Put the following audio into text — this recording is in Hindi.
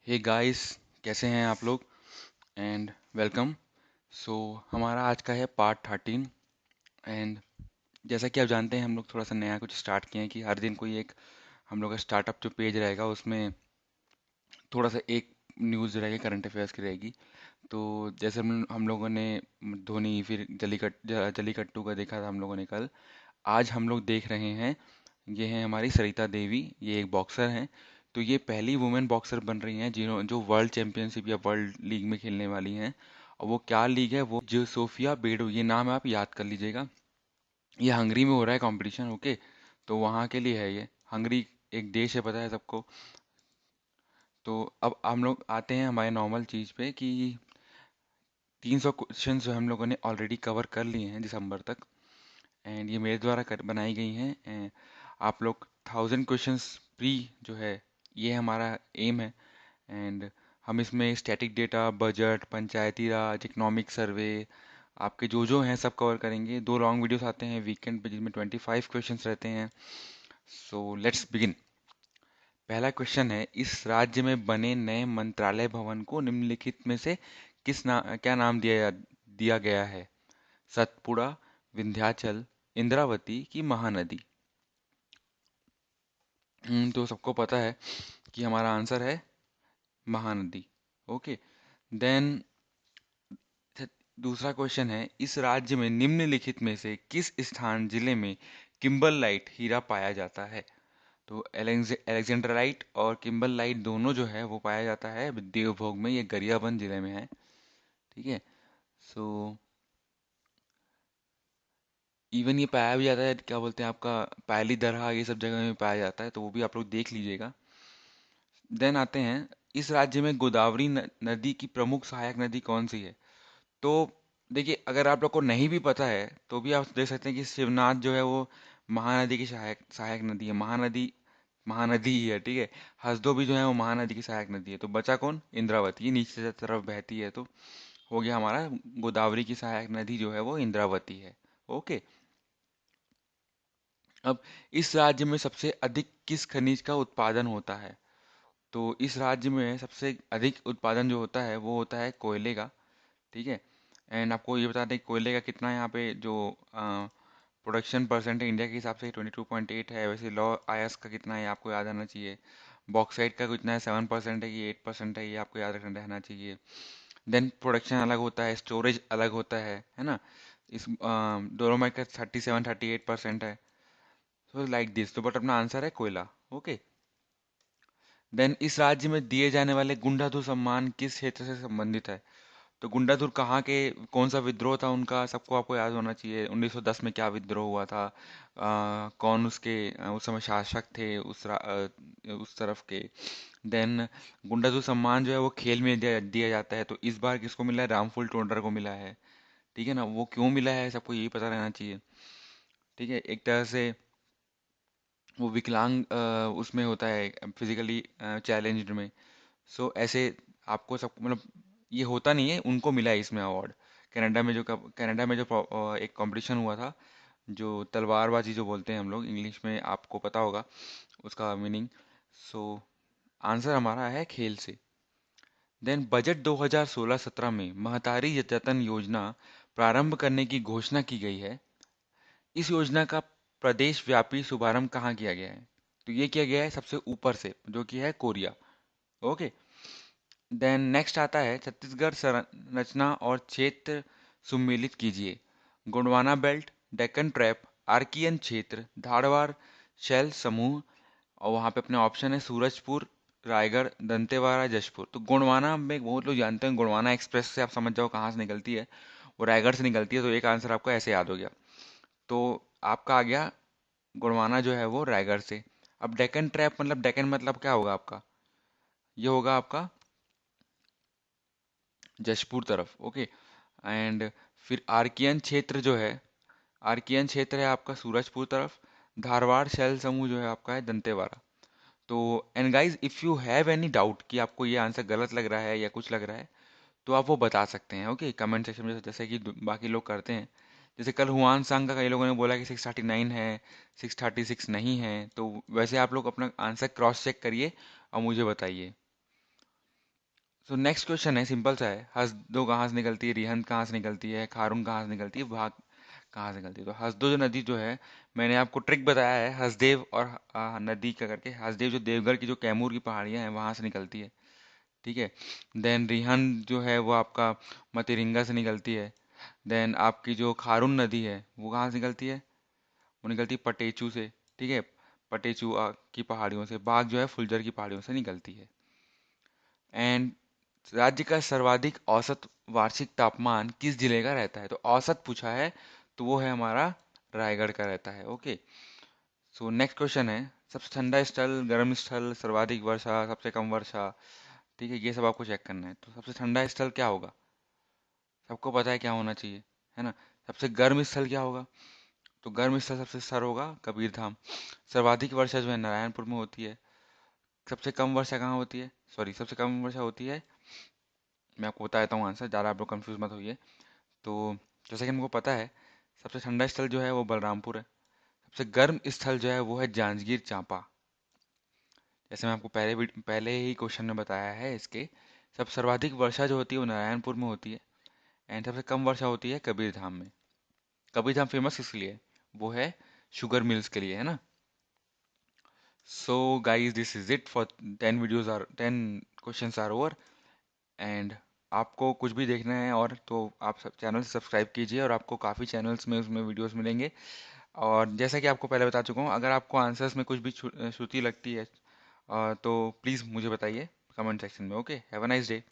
हे गाइस, कैसे हैं आप लोग एंड वेलकम। सो हमारा आज का है पार्ट 13। एंड जैसा कि आप जानते हैं, हम लोग थोड़ा सा नया कुछ स्टार्ट किए हैं कि हर दिन कोई एक हम लोग का स्टार्टअप जो पेज रहेगा उसमें थोड़ा सा एक न्यूज़ रहेगी, करंट अफेयर्स की रहेगी। तो जैसे हम लोगों ने धोनी फिर जलीकट्टू का देखा था हम लोगों ने कल। आज हम लोग देख रहे हैं, ये हैं हमारी सरिता देवी। ये एक बॉक्सर हैं। तो ये पहली वुमेन बॉक्सर बन रही हैं जो वर्ल्ड चैंपियनशिप या वर्ल्ड लीग में खेलने वाली हैं। और वो क्या लीग है, वो जो सोफिया बेडो, ये नाम आप याद कर लीजिएगा। ये हंगरी में हो रहा है कंपटीशन, ओके। तो वहाँ के लिए है ये। हंगरी एक देश है, पता है सबको। तो अब हम लोग आते हैं हमारे नॉर्मल चीज़ पे कि 300 क्वेश्चन जो हम लोगों ने ऑलरेडी कवर कर लिए हैं दिसंबर तक। एंड ये मेरे द्वारा बनाई गई हैं। आप लोग 1000 क्वेश्चंस प्री जो है, ये हमारा एम है। एंड हम इसमें स्टैटिक डेटा, बजट, पंचायती राज, इकोनॉमिक सर्वे, आपके जो हैं सब कवर करेंगे। 2 लॉन्ग वीडियोस आते हैं वीकेंड पे जिसमें 25 क्वेश्चंस रहते हैं। So let's begin. पहला क्वेश्चन है, इस राज्य में बने नए मंत्रालय भवन को निम्नलिखित में से क्या नाम दिया गया है? सतपुड़ा, विंध्याचल, इंद्रावती की महानदी? तो सबको पता है कि हमारा आंसर है महानदी। ओके। देन दूसरा क्वेश्चन है, इस राज्य में निम्नलिखित में से किस स्थान जिले में किम्बरलाइट हीरा पाया जाता है? तो एलेक्जेंड्रालाइट और किम्बरलाइट दोनों जो है वो पाया जाता है देवभोग में, ये गरियाबंद जिले में है। ठीक है। सो इवन ये पाया भी जाता है, क्या बोलते हैं आपका, पायली दरहा, ये सब जगह में पाया जाता है, तो वो भी आप लोग देख लीजिएगा। देन आते हैं, इस राज्य में गोदावरी नदी की प्रमुख सहायक नदी कौन सी है? तो देखिए, अगर आप लोग को नहीं भी पता है तो भी आप देख सकते हैं कि शिवनाथ जो है वो महानदी की सहायक सहायक नदी है। महानदी महानदी ही है, ठीक है। हसदो भी जो है वो महानदी की सहायक नदी है। तो बचा कौन? इंद्रावती। ये नीचे से तरफ बहती है, तो हो गया हमारा गोदावरी की सहायक नदी जो है वो इंद्रावती है। ओके। अब इस राज्य में सबसे अधिक किस खनिज का उत्पादन होता है? तो इस राज्य में सबसे अधिक उत्पादन जो होता है वो होता है कोयले का। ठीक है। एंड आपको ये बता दें कोयले का कितना यहाँ पे जो प्रोडक्शन परसेंट है इंडिया के हिसाब से 22.8 है। वैसे लॉ आयस का कितना है आपको याद रहना चाहिए। बॉक्साइट का कितना है, 7% है कि 8% है, ये आपको याद रखना रहना चाहिए। देन प्रोडक्शन अलग होता है, स्टोरेज अलग होता है ना। इस डोलोमाइट का 37-38% है। सो लाइक दिस, तो बट अपना आंसर है कोयला। ओके। देन इस राज्य में दिए जाने वाले गुंडाधु सम्मान किस क्षेत्र से संबंधित है? तो गुंडाधुर कहाँ के, कौन सा विद्रोह था उनका, सबको आपको याद होना चाहिए। 1910 में क्या विद्रोह हुआ था? कौन उसके उस समय शासक थे उस तरफ के? देन गुंडाधुर सम्मान जो है वो खेल में दिया जाता है, तो इस बार किसको मिला है? रामफुल टोडर को मिला है। ठीक है ना। वो क्यों मिला है सबको यही पता रहना चाहिए। ठीक है। एक तरह से वो विकलांग उसमें होता है, फिजिकली चैलेंज्ड में। सो ऐसे आपको सब मतलब, ये होता नहीं है, उनको मिला है इसमें अवार्ड। कनाडा में जो एक कंपटीशन हुआ था, जो तलवारबाजी जो बोलते हैं हम लोग इंग्लिश में, आपको पता होगा उसका मीनिंग। सो आंसर हमारा है खेल से। देन बजट 2016-17 में महतारी जतन योजना प्रारंभ करने की घोषणा की गई है। इस योजना का प्रदेश व्यापी शुभारंभ कहाँ किया गया है? तो ये किया गया है सबसे ऊपर से, जो कि है कोरिया। ओके। देन नेक्स्ट आता है, छत्तीसगढ़ संरचना और क्षेत्र सुमेलित कीजिए। Gondwana belt, Deccan trap, Archaean क्षेत्र, धारवाड़ शैल समूह। और वहाँ पे अपने ऑप्शन है सूरजपुर, रायगढ़, दंतेवाड़ा, जशपुर। तो गोंडवाना में बहुत लोग जानते हैं, गोंडवाना एक्सप्रेस से आप समझ जाओ कहाँ से निकलती है। वो रायगढ़ से निकलती है, तो एक आंसर आपका ऐसे याद हो गया। तो आपका आ गया गोंडवाना जो है वो रायगढ़ से। अब डेक्कन ट्रैप मतलब, डेक्कन मतलब क्या होगा आपका? ये होगा आपका जशपुर तरफ। ओके। एंड फिर आर्कियन क्षेत्र जो है, आर्कियन क्षेत्र है आपका सूरजपुर तरफ। धारवाड़ शैल समूह जो है आपका है दंतेवाड़ा। तो and guys, if you have any doubt कि आपको ये आंसर गलत लग रहा है या कुछ लग रहा है, तो आप वो बता सकते हैं। ओके, कमेंट सेक्शन में, जैसे कि बाकी लोग करते हैं। जैसे कल हुआन सांग का कई लोगों ने बोला कि 639 है, 636 नहीं है। तो वैसे आप लोग अपना आंसर क्रॉस चेक करिए और मुझे बताइए। सो नेक्स्ट क्वेश्चन है, सिंपल सा है, हसदो कहाँ से निकलती है, रिहंद कहाँ से निकलती है, खारून कहाँ से निकलती है, भाग कहाँ से निकलती है। तो हसदो जो नदी जो है, मैंने आपको ट्रिक बताया है, हसदेव और नदी का करके, हसदेव जो देवगढ़ की जो कैमूर की पहाड़ियाँ हैं वहां से निकलती है, ठीक है। देन रिहंद जो है वो आपका मतिरिंगा से निकलती है। देन आपकी जो खारून नदी है वो कहाँ से निकलती है, वो निकलती है पटेचू से, ठीक है। पटेचू की पहाड़ियों से। बाघ जो है फुलजर की पहाड़ियों से निकलती है। एंड राज्य का सर्वाधिक औसत वार्षिक तापमान किस जिले का रहता है, तो औसत पूछा है, तो वो है हमारा रायगढ़ का रहता है। ओके। सो नेक्स्ट क्वेश्चन है, सबसे ठंडा स्थल, गर्म स्थल, सर्वाधिक वर्षा, सबसे कम वर्षा, ठीक है, ये सब आपको चेक करना है। तो सबसे ठंडा स्थल क्या होगा, सबको पता है क्या होना चाहिए, है ना। सबसे गर्म स्थल क्या होगा, तो गर्म स्थल सबसे सर होगा कबीरधाम। सर्वाधिक वर्षा जो है नारायणपुर में होती है। सबसे कम वर्षा कहाँ होती है, सॉरी, सबसे कम वर्षा होती है, मैं आपको बता देता हूँ आंसर, ज़्यादा आप लोग कंफ्यूज मत होइए। तो जैसे कि हमको पता है, सबसे ठंडा स्थल जो है वो बलरामपुर है। सबसे गर्म स्थल जो है वो है जांजगीर चांपा। जैसे मैं आपको पहले ही क्वेश्चन में बताया है इसके, सब सर्वाधिक वर्षा जो होती है वो नारायणपुर में होती है। एंड सबसे कम वर्षा होती है कबीरधाम में। कबीरधाम फेमस किस लिए है, वो है शुगर मिल्स के लिए, है ना। So guys, this is it for 10 questions are over. And आपको कुछ भी देखना है और तो आप सब चैनल से सब्सक्राइब कीजिए, और आपको काफ़ी चैनल्स में उसमें वीडियोस मिलेंगे। और जैसा कि आपको पहले बता चुका हूँ, अगर आपको आंसर्स में कुछ भी श्रुति लगती है तो प्लीज़ मुझे बताइए कमेंट सेक्शन में। Okay, have a nice day.